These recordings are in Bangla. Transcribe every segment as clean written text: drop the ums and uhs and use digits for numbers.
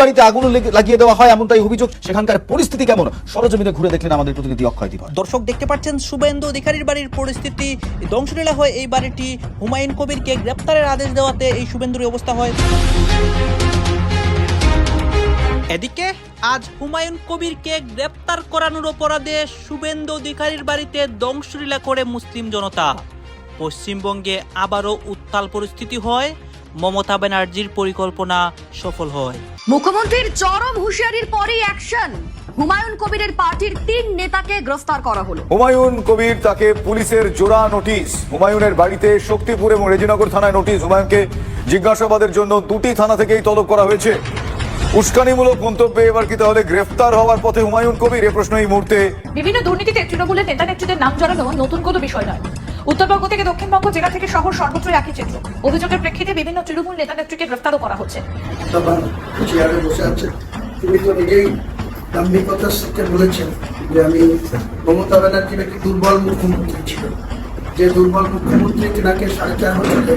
বাড়িতে আগুন লাগিয়ে দেওয়া হয় এমনটাই অভিযোগ। সেখানকার পরিস্থিতি কেমন সরজমিনে ঘুরে দেখলেন আমাদের প্রতিনিধি অক্ষয় দিবস। দর্শক দেখতে পাচ্ছেন শুভেন্দু অধিকারীর বাড়ির পরিস্থিতি। ধ্বংসলীলা হয় এই বাড়িটি। হুমায়ুন কবিরকে গ্রেপ্তারের আদেশ দেওয়াতে এই শুভেন্দুর অবস্থা হয়। এদিকে আজ হুমায়ুন কবিরকে গ্রেপ্তার করানোর অপরাধে শুভেন্দু অধিকারীর বাড়িতে ধ্বংসলীলা করে মুসলিম জনতা। পশ্চিমবঙ্গে আবারও উত্তাল পরিস্থিতি হয়। মমতা ব্যানার্জির পরিকল্পনা সফল হয়। মুখ্যমন্ত্রীর চরম হুঁশিয়ারির পরেই অ্যাকশন। হুমায়ুন কবিরের পার্টির 3 নেতাকে গ্রেফতার করা হলো। হুমায়ুন কবির, তাকে পুলিশের জোড়া নোটিশ। হুমায়ুনের বাড়িতে শক্তিপুর এবং রেজিনগর থানায় নোটিশ। হুমায়ুনকে জিজ্ঞাসাবাদের জন্য 2টি থানা থেকেই তলব করা হয়েছে। উস্কানিমূলক মন্তব্যে এবার কি তাহলে গ্রেফতার হওয়ার পথে হুমায়ুন কবির? এ প্রশ্ন এই মুহূর্তে। বিভিন্ন দুর্নীতিতে তৃণমূলের নেতা নেত্রীদের নাম জড়ানো নতুন কোনো বিষয় নয়। উত্তরবঙ্গ থেকে দক্ষিণবঙ্গ, জেলা থেকে শহর, সর্বত্র একই চিত্র। অভিযোগের প্রেক্ষিতে বিভিন্ন তৃণমূল নেতা নেত্রীকে গ্রেফতারও করা হচ্ছে। তুমি তো নিজেই দাম্ভিকতার সাথে বলেছেন যে আমি মমতা ব্যানার্জির একটি দুর্বল মুখ্যমন্ত্রী ছিল, যে দুর্বল মুখ্যমন্ত্রী তিনাকে 4.5 বছরে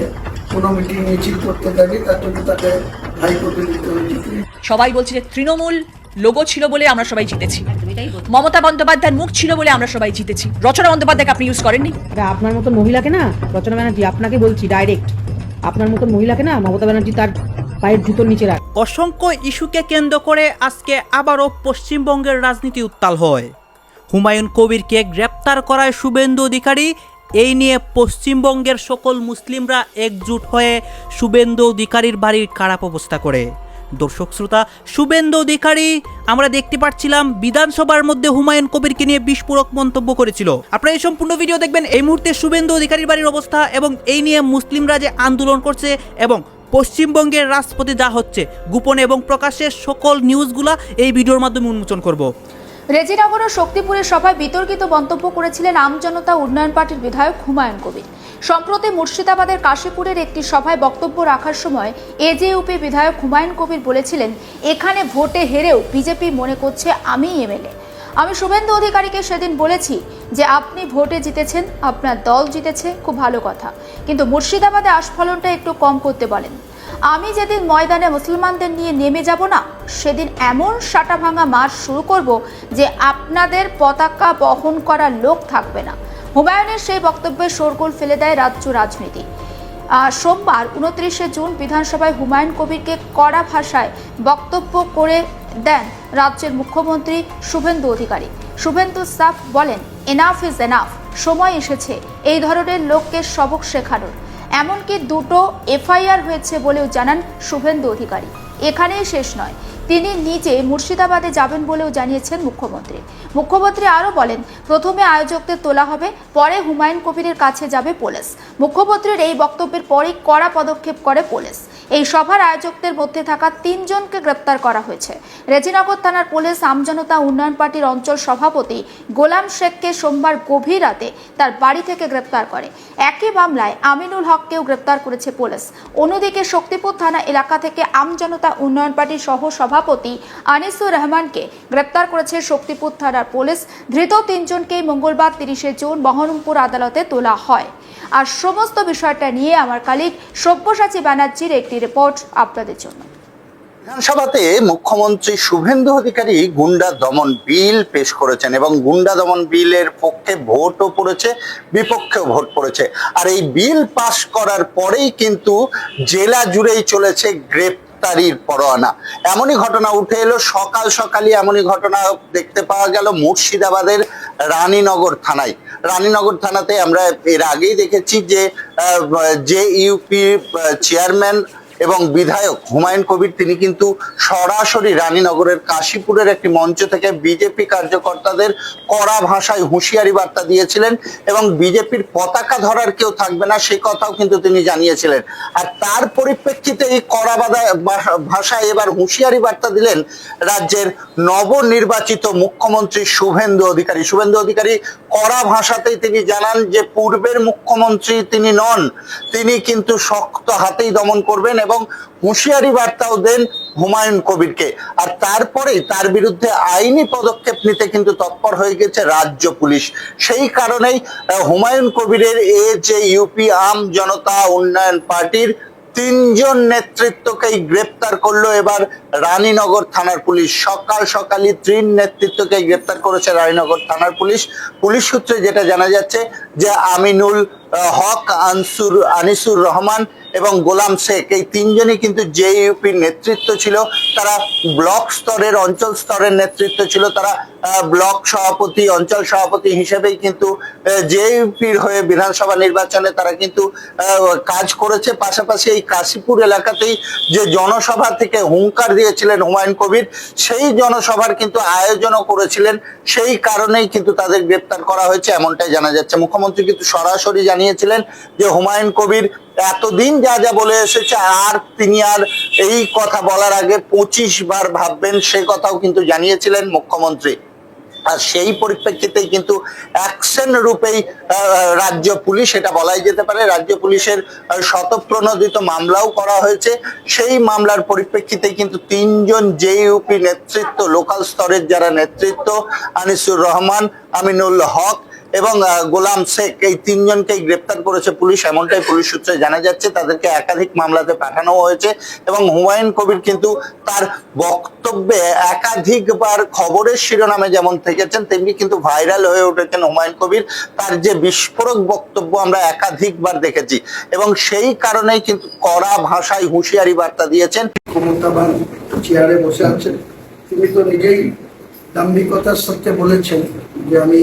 কোনো মিটিং মিছিল করতে থাকে, তার জন্য তাকে হাইকোর্টে দিতে হয়েছে। সবাই বলছে যে তৃণমূল লোগো ছিল বলে আমরা সবাই জিতেছি, মমতা বন্দ্যোপাধ্যায়ের মুখ ছিল বলে আমরা সবাই জিতেছি। রচনা বন্দ্যোপাধ্যায়কে আপনি ইউজ করেননি। আপনার মতো মহিলাকে না, রচনা ব্যানার্জি আপনাকে বলছি ডাইরেক্ট, আপনার মতো মহিলাকে না মমতা ব্যানার্জি তার পায়ের জুতোর নিচে রাখ। অসংখ্য ইস্যুকে কেন্দ্র করে আজকে আবারও পশ্চিমবঙ্গের রাজনীতি উত্তাল হয়। হুমায়ুন কবিরকে গ্রেপ্তার করায় শুভেন্দু অধিকারী। এই নিয়ে পশ্চিমবঙ্গের সকল মুসলিমরা একজুট হয়ে শুভেন্দু অধিকারীর বাড়ির খারাপ অবস্থা করে। দর্শক শ্রোতা, শুভেন্দু অধিকারী আমরা দেখতে পাচ্ছিলাম বিধানসভার মধ্যে হুমায়ুন কবিরকে নিয়ে বিস্ফোরক মন্তব্য করেছিল। আপনারা এই সম্পূর্ণ ভিডিও দেখবেন। এই মুহূর্তে শুভেন্দু অধিকারীর বাড়ির অবস্থা এবং এই নিয়ে মুসলিমরা যে আন্দোলন করছে এবং পশ্চিমবঙ্গের রাজপথে যা হচ্ছে গোপনে এবং প্রকাশ্যে সকল নিউজগুলা এই ভিডিওর মাধ্যমে উন্মোচন করব। রেজিনগর ও শক্তিপুরের সভায় বিতর্কিত মন্তব্য করেছিলেন আমজনতা উন্নয়ন পার্টির বিধায়ক হুমায়ুন কবির। সম্প্রতি মুর্শিদাবাদের কাশীপুরের একটি সভায় বক্তব্য রাখার সময় এজেইউপি বিধায়ক হুমায়ুন কবির বলেছিলেন, এখানে ভোটে হেরেও বিজেপি মনে করছে আমি এমএলএ। আমি শুভেন্দু অধিকারীকে সেদিন বলেছি যে আপনি ভোটে জিতেছেন, আপনার দল জিতেছে, খুব ভালো কথা, কিন্তু মুর্শিদাবাদে আস্ফলনটা একটু কম করতে বলেন। আমি যেদিন ময়দানে মুসলমানদের নিয়ে নেমে যাব না, সেদিন এমন সাটা ভাঙা মার্চ শুরু করব যে আপনাদের পতাকা বহন করার লোক থাকবে না। হুমায়ুনের সেই বক্তব্যে শোরগোল ফেলে দেয় রাজ্য রাজনীতি। সোমবার 29শে জুন বিধানসভায় হুমায়ুন কবিরকে কড়া ভাষায় বক্তব্য করে দেন রাজ্যের মুখ্যমন্ত্রী শুভেন্দু অধিকারী। শুভেন্দু সাফ বলেন, এনাফ ইজ এনাফ, সময় এসেছে এই ধরনের লোককে সবক শেখানোর। এমনকি 2টো এফআইআর হয়েছে বলেও জানান শুভেন্দু অধিকারী। এখানেই শেষ নয়, তিনি নিজে মুর্শিদাবাদে যাবেন বলেও জানিয়েছেন মুখ্যমন্ত্রী। মুখ্যমন্ত্রী আরও বলেন, প্রথমে আয়োজকদের তোলা হবে, পরে হুমায়ুন কবিরের কাছে যাবে পুলিশ। মুখ্যমন্ত্রীর এই বক্তব্যের পরেই কড়া পদক্ষেপ করে পুলিশ। এই সভার আয়োজকদের মধ্যে থাকা 3 জনকে গ্রেপ্তার করা হয়েছে। রেজিনগর থানার পুলিশ আমজনতা উন্নয়ন পার্টির অঞ্চল সভাপতি গোলাম শেখকে সোমবার গভীর রাতে তার বাড়ি থেকে গ্রেপ্তার করে। একই মামলায় আমিনুল হককেও গ্রেপ্তার করেছে পুলিশ। অন্যদিকে শক্তিপুর থানা এলাকা থেকে আমজনতা উন্নয়ন পার্টির সহ সভাপতি আনিসুর রহমানকে গ্রেপ্তার করেছে শক্তিপুর থানার পুলিশ। ধৃত 3 জনকেই মঙ্গলবার 30শে জুন বহরমপুর আদালতে তোলা হয়। আর সমস্ত বিষয়টা নিয়ে আমার কলিগ সব্যসাচী ব্যানার্জির একটি রিপোর্ট আপনাদের জন্য। বিধানসভাতে মুখ্যমন্ত্রী শুভেন্দু অধিকারী গুন্ডা দমন বিল পেশ করেছেন এবং গুন্ডা দমন বিলের পক্ষে ভোটও পড়েছে, বিপক্ষেও ভোট পড়েছে। আর এই বিল পাশ করার পরেই কিন্তু জেলা জুড়েই চলেছে গ্রেপ্তারির পরোয়ানা। এমনই ঘটনা উঠে এলো সকাল সকালই। এমনই ঘটনা দেখতে পাওয়া গেল মুর্শিদাবাদের রানীনগর থানায়। রানীনগর থানাতে আমরা এর আগেই দেখেছি যে ইউপি চেয়ারম্যান এবং বিধায়ক হুমায়ুন কবির তিনি কিন্তু সরাসরি রানীনগরের কাশীপুরের একটি মঞ্চ থেকে বিজেপি কার্যকর্তাদের কড়া ভাষায় হুঁশিয়ারি বার্তা দিয়েছিলেন এবং বিজেপির পতাকা ধরার কেউ থাকবে না সে কথাও কিন্তু তিনি জানিয়েছিলেন। আর তার পরিপ্রেক্ষিতে এই কড়া ভাষায় এবার হুঁশিয়ারি বার্তা দিলেন রাজ্যের নবনির্বাচিত মুখ্যমন্ত্রী শুভেন্দু অধিকারী। শুভেন্দু অধিকারী কড়া ভাষাতেই তিনি জানান যে পূর্বের মুখ্যমন্ত্রী তিনি নন, তিনি কিন্তু শক্ত হাতেই দমন করবেন এবং হুঁশিয়ারি বার্তাও দেন হুমায়ুন কবিরকে। আর তারপরেই তার বিরুদ্ধে আইনি পদক্ষেপ নিতে কিন্তু তৎপর হয়ে গেছে রাজ্য পুলিশ। সেই কারণেই হুমায়ুন কবিরের যে ইউপি আম জনতা উন্নয়ন পার্টির 3 জন নেতৃত্বকেই গ্রেপ্তার করলো এবার রানীনগর থানার পুলিশ। সকাল সকালই ত্রিন নেতৃত্বকে গ্রেপ্তার করেছে রানীনগর থানার পুলিশ। পুলিশ সূত্রে যেটা জানা যাচ্ছে যে আমিনুল হক, আনিসুর রহমান এবং গোলাম শেখ, এই তিনজনই কিন্তু জেইউপির নেতৃত্ব ছিল। তারা ব্লক স্তরের, অঞ্চল স্তরের নেতৃত্ব ছিল। তারা ব্লক সভাপতি, অঞ্চল সভাপতি হিসেবেই কিন্তু জেইউপির হয়ে বিধানসভা নির্বাচনে তারা কিন্তু কাজ করেছে। পাশাপাশি এই কাশীপুর এলাকাতেই যে জনসভা থেকে হুঙ্কার দিয়েছিলেন হুমায়ুন কবির, সেই জনসভার কিন্তু আয়োজনও করেছিলেন। সেই কারণেই কিন্তু তাদের গ্রেপ্তার করা হয়েছে এমনটাই জানা যাচ্ছে। মুখ্যমন্ত্রী কিন্তু সরাসরি জানিয়েছিলেন যে হুমায়ুন কবির এতদিন যা যা বলে এসেছে আর তিনি আর এই কথা বলার আগে 25 বার ভাববেন, সে কথাও কিন্তু জানিয়েছিলেন মুখ্যমন্ত্রী। আর সেই পরিপ্রেক্ষিতেই কিন্তু অ্যাকশন রূপেই রাজ্য পুলিশ, এটা বলাই যেতে পারে, রাজ্য পুলিশের শতপ্রণোদিত মামলাও করা হয়েছে। সেই মামলার পরিপ্রেক্ষিতেই কিন্তু 3 জন জেইউপি নেতৃত্ব, লোকাল স্তরের যারা নেতৃত্ব, আনিসুর রহমান, আমিনুল হক এবং গোলাম শেখ, এই 3 জনকেই গ্রেপ্তার করেছে পুলিশ, এমনটাই পুলিশ সূত্রে জানা যাচ্ছে। তাদেরকে একাধিক মামলাতে পাঠানো হয়েছে এবং হুমায়ুন কবির কিন্তু তার বক্তব্যে একাধিকবার খবরের শিরোনামে যেমন থেকেছেন, তেমনি কিন্তু ভাইরাল হয়ে উঠেছেন হুমায়ুন কবির। তার যে বিস্ফোরক বক্তব্য আমরা একাধিকবার দেখেছি এবং সেই কারণেই কিন্তু কড়া ভাষায় হুঁশিয়ারি বার্তা দিয়েছেন। ক্ষমতাবান চেয়ারে বসে আছেন, তিনি তো নিজেই দাম্ভিকতার সাথে বলেছেন যে আমি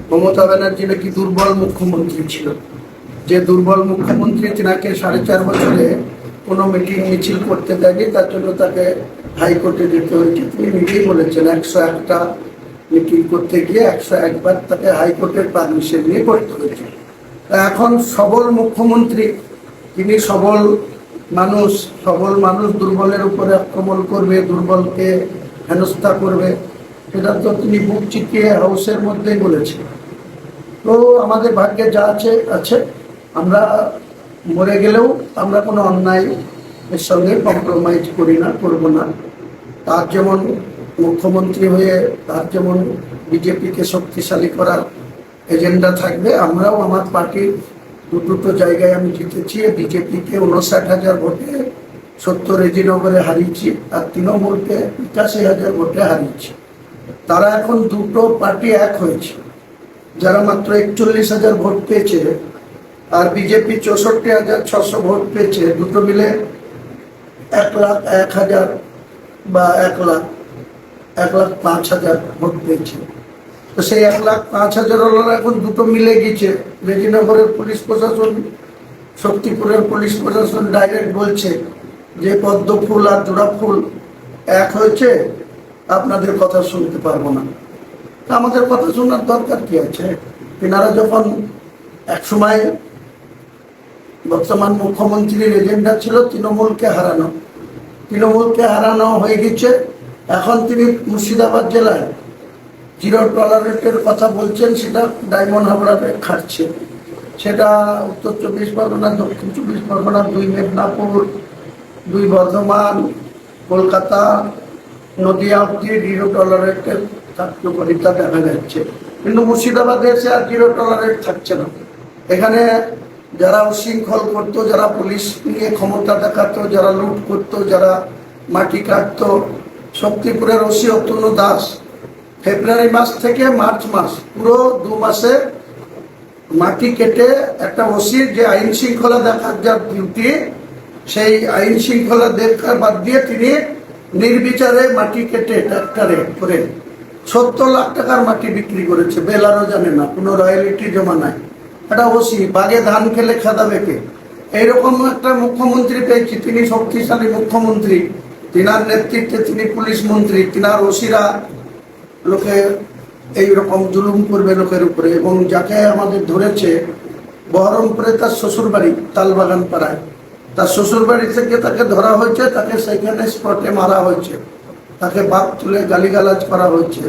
মমতা ব্যানার্জি নাকি দুর্বল মুখ্যমন্ত্রী ছিল, যে দুর্বল মুখ্যমন্ত্রী তিনাকে 4.5 বছরে কোনো মিটিং মিছিল করতে দেয়নি, তার জন্য তাকে হাইকোর্টে যেতে হয়েছে। তিনি নিজেই বলেছেন 101টা মিটিং করতে গিয়ে 101 বার তাকে হাইকোর্টের পারমিশন নিয়ে করতে হয়েছে। এখন সবল মুখ্যমন্ত্রী, তিনি সবল মানুষ দুর্বলের উপরে আক্রমণ করবে, দুর্বলকে হেনস্থা করবে, সেটা তো তিনি বুক চিতিয়ে হাউসের মধ্যেই বলেছেন। তো আমাদের ভাগ্যে যা আছে, আমরা মরে গেলেও আমরা কোনো অন্যায় এর সঙ্গে কম্প্রোমাইজ করব না। তার যেমন মুখ্যমন্ত্রী হয়ে তার যেমন বিজেপিকে শক্তিশালী করার এজেন্ডা থাকবে, আমরাও আমার পার্টির দুটো জায়গায় আমি জিতেছি। বিজেপিকে 59,000 ভোটে 70 রেজিনগরে হারিয়েছি আর তৃণমূলকে 85,000 ভোটে হারিয়েছি। তারা এখন দুটো পার্টি এক হয়েছে। যারা মাত্র 41,000 ভোট পেয়েছে আর বিজেপি 64,600 ভোট পেয়েছে, দুটো মিলে 1,01,000 বা 1,05,000 ভোট পেয়েছে। তো সেই 1,05,000 এখন দুটো মিলে গেছে। রেজিনগরের পুলিশ প্রশাসন, শক্তিপুরের পুলিশ প্রশাসন ডাইরেক্ট বলছে যে পদ্ম ফুল আর জোড়া ফুল এক হয়েছে, আপনাদের কথা শুনতে পারবো না। আমাদের কথা শোনার দরকার কি আছে? তিনারা যখন একসময় বর্তমান মুখ্যমন্ত্রীর এজেন্ডা ছিল তৃণমূলকে হারানো হয়ে গেছে। এখন তিনি মুর্শিদাবাদ জেলায় 0 টলারেটের কথা বলছেন, সেটা ডায়মন্ড হাবড়াতে খাটছে। সেটা উত্তর 24 পরগনা, দক্ষিণ 24 পরগনা, 2 মেদিনীপুর, 2 বর্ধমান, কলকাতা, নদিয়া অব্দি 0 টলারেটের কার্যকারিতা দেখা যাচ্ছে। কিন্তু মুর্শিদাবাদে এসে আর 0 টলারেট থাকছে না। এখানে যারা উশৃঙ্খল করতো, যারা পুলিশ নিয়ে ক্ষমতা দেখাতো, যারা লুট করতো, যারা মাটি কাটতো, শক্তিপুরের ওসি অতনু দাস ফেব্রুয়ারি মাস থেকে মার্চ মাস পুরো 2 মাসে মাটি কেটে একটা ওসির যে আইন শৃঙ্খলা দেখার যার ডিউটি, সেই আইন শৃঙ্খলা দেখার বাদ দিয়ে তিনি নির্বিচারে মাটি কেটে ট্রাক্টরে করে 70 লাখ টাকার মাটি বিক্রি করেছে। বেলারও জানে না, কোনো রয়্যালিটি জমা নাই। একটা ওসি বাগে ধান খেলে খাদাবে কে? এইরকম একটা মুখ্যমন্ত্রী পেয়েছি। তিনি শক্তিশালী মুখ্যমন্ত্রী, তিনার নেতৃত্বে তিনি পুলিশ মন্ত্রী, তিনার ওসিরা লোকে এইরকম জুলুম করবে লোকের উপরে। এবং যাকে আমাদের ধরেছে বহরমপুরে তার শ্বশুর বাড়ি তালবাগান পাড়ায়, তার শ্বশুর বাড়ি থেকে তাকে ধরা হয়েছে, তাকে সেখানে স্পটে মারা হয়েছে, তাকে বাপ তুলে গালিগালাজ করা হয়েছে,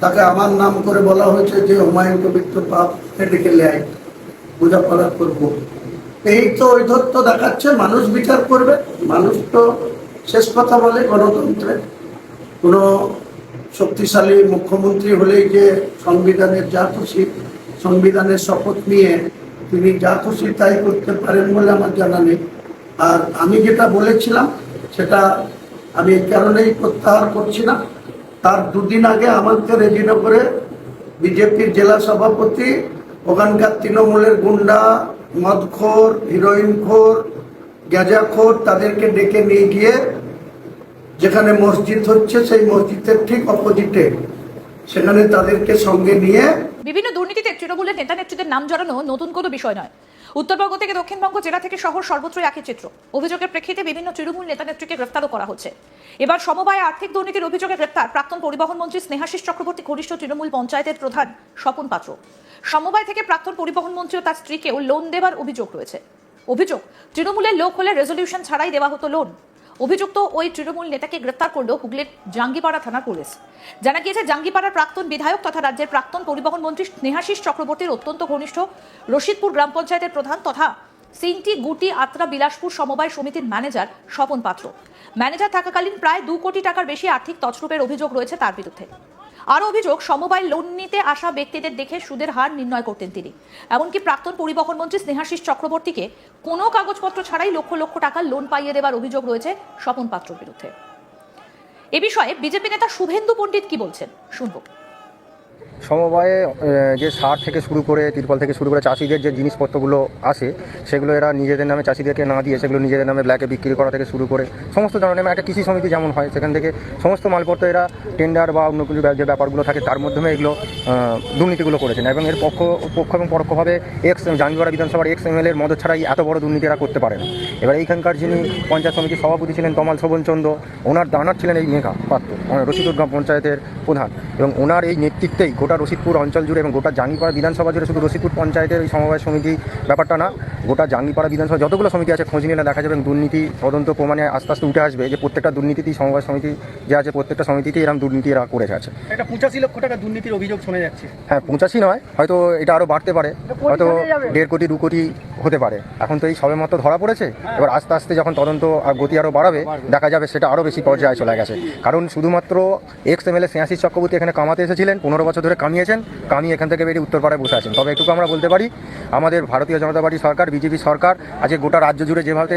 তাকে আমার নাম করে বলা হয়েছে যে হুমায়ুন কবির তো বাপ ডেকে লেয়, বোঝাপড়া করবো। এই তো ঐধত্য দেখাচ্ছে। মানুষ বিচার করবে। মানুষ তো শেষ কথা বলে গণতন্ত্রে। কোনো শক্তিশালী মুখ্যমন্ত্রী হলেই যে সংবিধানের যা খুশি, সংবিধানের শপথ নিয়ে তিনি যা খুশি তাই করতে পারেন বলে আমার জানা নেই। আর আমি যেটা বলেছিলাম সেটা আমি এই কারণেই প্রত্যাহার করছি না। তার দুদিন আগে আমাকে রেজিনগরে বিজেপির জেলা সভাপতি, ওখানকার তৃণমূলের গুন্ডা, মদখোর, হিরোইনখোর, গাঁজাখোর তাদেরকে ডেকে নিয়ে গিয়ে যেখানে মসজিদ হচ্ছে সেই মসজিদের ঠিক অপোজিটে সেখানে তাদেরকে সঙ্গে নিয়ে বিভিন্ন দুর্নীতিতে তৃণমূলের নেতা নেত্রীদের নাম জড়ানো নতুন কোনো বিষয় নয়। উত্তরবঙ্গ থেকে দক্ষিণবঙ্গ, জেলা থেকে শহর, সর্বত্রই একই চিত্র। অভিযোগের প্রেক্ষিতে বিভিন্ন তৃণমূল নেতা নেত্রীকে গ্রেফতারও করা হচ্ছে। এবার সমবায় আর্থিক দুর্নীতির অভিযোগে গ্রেফতার প্রাক্তন পরিবহন মন্ত্রী স্নেহাশিস চক্রবর্তী ঘনিষ্ঠ তৃণমূল পঞ্চায়েতের প্রধান স্বপন পাত্র। সমবায় থেকে প্রাক্তন পরিবহন মন্ত্রী ও তার স্ত্রীকেও লোন দেবার অভিযোগ রয়েছে। অভিযোগ, তৃণমূলের লোক হলে রেজলিউশন ছাড়াই দেওয়া হতো লোন। অভিযুক্ত ওই তৃণমূল নেতাকে গ্রেফতার করল হুগলির জাঙ্গিপাড়া থানার পুলিশ। জানা গিয়েছে, জাঙ্গিপাড়ার প্রাক্তন বিধায়ক তথা রাজ্যের প্রাক্তন পরিবহন মন্ত্রী স্নেহাশিস চক্রবর্তীর অত্যন্ত ঘনিষ্ঠ রশিদপুর গ্রাম পঞ্চায়েতের প্রধান তথা সিংটি গুটি আত্রা বিলাসপুর সমবায় সমিতির ম্যানেজার স্বপন পাত্র। ম্যানেজার থাকাকালীন প্রায় 2 কোটি টাকার বেশি আর্থিক তছরূপের অভিযোগ রয়েছে তার বিরুদ্ধে। আরও অভিযোগ, সমবায় লোন নিতে আসা ব্যক্তিদের দেখে সুদের হার নির্ণয় করতেন তিনি। এমনকি প্রাক্তন পরিবহন মন্ত্রী স্নেহাশিস চক্রবর্তীকে কোনো কাগজপত্র ছাড়াই লক্ষ লক্ষ টাকার লোন পাইয়ে দেবার অভিযোগ রয়েছে স্বপন পাত্রর বিরুদ্ধে। এ বিষয়ে বিজেপি নেতা শুভেন্দু পণ্ডিত কি বলছেন শুনব। সমবায়ে যে সার থেকে শুরু করে তিরপল থেকে শুরু করে চাষিদের যে জিনিসপত্রগুলো আসে সেগুলো এরা নিজেদের নামে চাষিদেরকে না দিয়ে সেগুলো নিজেদের নামে ব্ল্যাকে বিক্রি করা থেকে শুরু করে সমস্ত ধরনের একটা কৃষি সমিতি যেমন হয় সেখান থেকে সমস্ত মালপত্র এরা টেন্ডার বা অন্য কিছু যে ব্যাপারগুলো থাকে তার মাধ্যমে এগুলো দুর্নীতিগুলো করেছেন। এবং এর পক্ষ এবং পরোক্ষভাবে জাঙ্গিপাড়া বিধানসভার এমএলএর মদত ছাড়াই এত বড় দুর্নীতি এরা করতে পারে না। এবার এইখানকার যিনি পঞ্চায়েত সমিতির সভাপতি ছিলেন তমাল শোভনচন্দ্র, ওনার দানার ছিলেন এই মেঘা পাত্র, রশিদপুর গ্রাম পঞ্চায়েতের প্রধান। এবং ওনার এই নেতৃত্বেই গোটা রশিদপুর অঞ্চল জুড়ে এবং গোটা জাঙ্গিপাড়া বিধানসভা জুড়ে, শুধু রশিদপুর পঞ্চায়েতের এই সমবায় সমিতি ব্যাপারটা না, গোটা জাঙ্গিপাড়া বিধানসভা যতগুলো সমিতি আছে খোঁজ নিলে দেখা যাবে এবং দুর্নীতি তদন্ত প্রমাণে আস্তে আস্তে উঠে আসবে যে প্রত্যেকটা দুর্নীতিতেই সমবায় সমিতি যে আছে প্রত্যেকটা সমিতিতেই এরকম দুর্নীতি এরা করে আছে। একটা 85 লক্ষ টাকা দুর্নীতির অভিযোগ শোনা যাচ্ছে। হ্যাঁ, 85 নয়, হয়তো এটা আরও বাড়তে পারে, হয়তো 1.5 কোটি 2 কোটি হতে পারে। এখন তো এই সবে মাত্র ধরা পড়েছে, এবার আস্তে আস্তে যখন তদন্ত গতি আরও বাড়াবে দেখা যাবে সেটা আরও বেশি পর্যায়ে চলে গেছে। কারণ শুধুমাত্র এমএলএ স্নেহাশিস চক্রবর্তী এখানে কামাতে এসেছিলেন, 15 বছর ধরে কামিয়েছেন, কামিয়ে এখান থেকে বেরিয়ে উত্তরপাড়ায় বসে আছেন। তবে একটুকু আমরা বলতে পারি, আমাদের ভারতীয় জনতা পার্টি সরকার, বিজেপি সরকার আজকে গোটা রাজ্য জুড়ে যেভাবে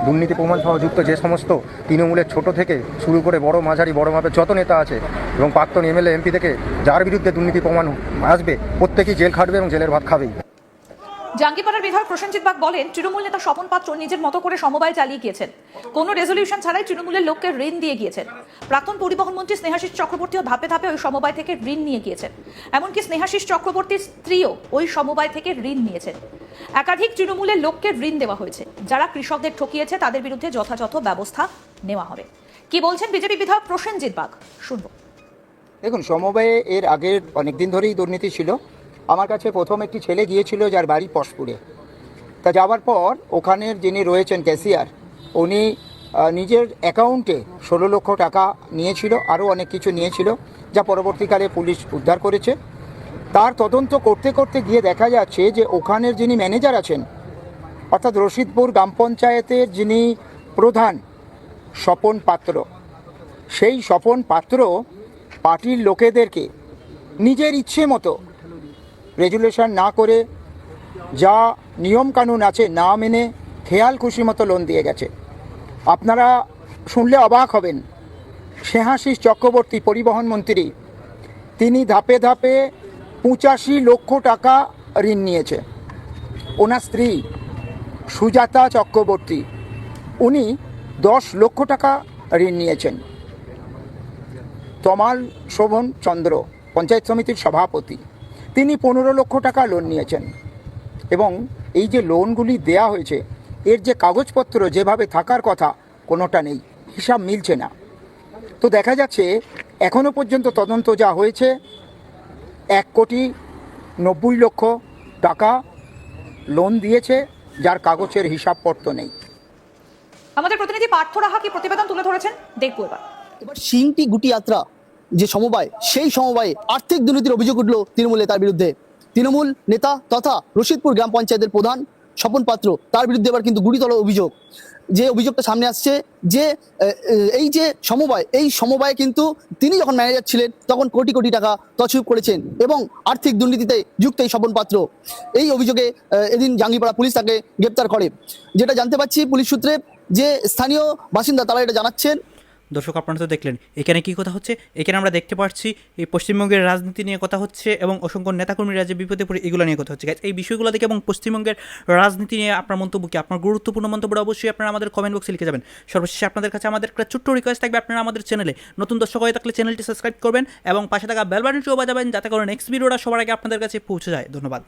দুর্নীতি প্রমাণ সহ যুক্ত যে সমস্ত তৃণমূলের ছোট থেকে শুরু করে বড় মাঝারি বড় মাপের যত নেতা আছে এবং প্রাক্তন এমএলএ এমপি থেকে যার বিরুদ্ধে দুর্নীতি প্রমাণ আসবে প্রত্যেকেই জেল খাটবে এবং জেলের ভাত খাবেই। জাঙ্গিপাড়ার বিধায়ক প্রসেনজিৎ বাগ বলেন, তৃণমূল নেতা স্বপন পাত্র নিজের মতো করে সমবায় চালিয়ে গিয়েছেন, কোনো রেজলিউশন ছাড়াই তৃণমূলের লোককে ঋণ দিয়ে গিয়েছেন। প্রাক্তন পরিবহন মন্ত্রী স্নেহাশিস চক্রবর্তীও ধাপে ধাপে ওই সমবায় থেকে ঋণ নিয়ে গিয়েছেন। এমনকি স্নেহাশিস চক্রবর্তীর স্ত্রীও ওই সমবায় থেকে ঋণ নিয়েছেন। একাধিক তৃণমূলের লোককে ঋণ দেওয়া হয়েছে। যারা কৃষকদের ঠকিয়েছে তাদের বিরুদ্ধে যথাযথ ব্যবস্থা নেওয়া হবে। কি বলছেন বিজেপি বিধায়ক প্রসেনজিৎ বাগ শুনব। দেখুন, সমবায়ে এর আগের অনেকদিন ধরেই দুর্নীতি ছিল। আমার কাছে প্রথম একটি ছেলে গিয়েছিল যার বাড়ি পশপুরে। তা যাওয়ার পর ওখানের যিনি রয়েছেন ক্যাশিয়ার, উনি নিজের অ্যাকাউন্টে 16 লক্ষ টাকা নিয়েছিল, আরও অনেক কিছু নিয়েছিল, যা পরবর্তীকালে পুলিশ উদ্ধার করেছে। তার তদন্ত করতে করতে গিয়ে দেখা যাচ্ছে যে ওখানের যিনি ম্যানেজার আছেন, অর্থাৎ রশিদপুর গ্রাম পঞ্চায়েতের যিনি প্রধান স্বপন পাত্র, সেই স্বপন পাত্র পার্টির লোকেদেরকে নিজের ইচ্ছে মতো রেজুলেশন না করে, যা নিয়মকানুন আছে না মেনে খেয়াল খুশি মতো লোন দিয়ে গেছে। আপনারা শুনলে অবাক হবেন, স্নেহাশিস চক্রবর্তী পরিবহন মন্ত্রী, তিনি ধাপে ধাপে 85 লক্ষ টাকা ঋণ নিয়েছে। ওনার স্ত্রী সুজাতা চক্রবর্তী, উনি 10 লক্ষ টাকা ঋণ নিয়েছেন। তমাল শোভন চন্দ্র, পঞ্চায়েত সমিতির সভাপতি, তিনি 15 লক্ষ টাকা লোন নিয়েছেন। এবং এই যে লোনগুলি দেয়া হয়েছে এর যে কাগজপত্র যেভাবে থাকার কথা কোনোটা নেই, হিসাব মিলছে না। তো দেখা যাচ্ছে এখনও পর্যন্ত তদন্ত যা হয়েছে 1,90,00,000 টাকা লোন দিয়েছে, যার কাগজের হিসাবপত্র নেই। আমাদের প্রতিনিধি পার্থ রাহা কি প্রতিবেদন তুলে ধরেছেন দেখবো এবার। সিংটি গুটি যাত্রা যে সমবায়, সেই সমবায়ে আর্থিক দুর্নীতির অভিযোগ উঠল তৃণমূল নেতার বিরুদ্ধে। তৃণমূল নেতা তথা রশিদপুর গ্রাম পঞ্চায়েতের প্রধান স্বপন পাত্র, তার বিরুদ্ধে এবার কিন্তু গুরুতর অভিযোগ। যে অভিযোগটা সামনে আসছে যে এই যে সমবায়, এই সমবায়ে কিন্তু তিনি যখন ম্যানেজার ছিলেন তখন কোটি কোটি টাকা তছরূপ করেছেন এবং আর্থিক দুর্নীতিতে যুক্ত এই স্বপন পাত্র। এই অভিযোগে এদিন জাঙ্গিপাড়া পুলিশ তাকে গ্রেপ্তার করে। যেটা জানতে পারছি পুলিশ সূত্রে, যে স্থানীয় বাসিন্দা তারা এটা জানাচ্ছেন। দর্শক আপনারা তো দেখলেন এখানে কি কথা হচ্ছে। এখানে আমরা দেখতে পাচ্ছি এই পশ্চিমবঙ্গের রাজনীতি নিয়ে কথা হচ্ছে এবং অসংখ্য নেতাকর্মীরা যে বিপদে পড়ে এগুলো নিয়ে কথা হচ্ছে। Guys, এই বিষয়গুলো দেখে এবং পশ্চিমবঙ্গের রাজনীতি নিয়ে আপনার মন্তব্য কি, আপনার গুরুত্বপূর্ণ মন্তব্যটা অবশ্যই আপনারা আমাদের কমেন্ট বক্সে লিখে যাবেন। সর্বশেষে আপনাদের কাছে আমাদের একটা ছোট্ট রিকোয়েস্ট থাকবে, আপনারা আমাদের চ্যানেলে নতুন দর্শক হয়ে থাকলে চ্যানেলটি সাবস্ক্রাইব করবেন এবং পাশে থাকা বেল বাটনটিও বাজাবেন যাতে করে নেক্সট ভিডিওটা সবার আগে আপনাদের কাছে পৌঁছে যায়। ধন্যবাদ।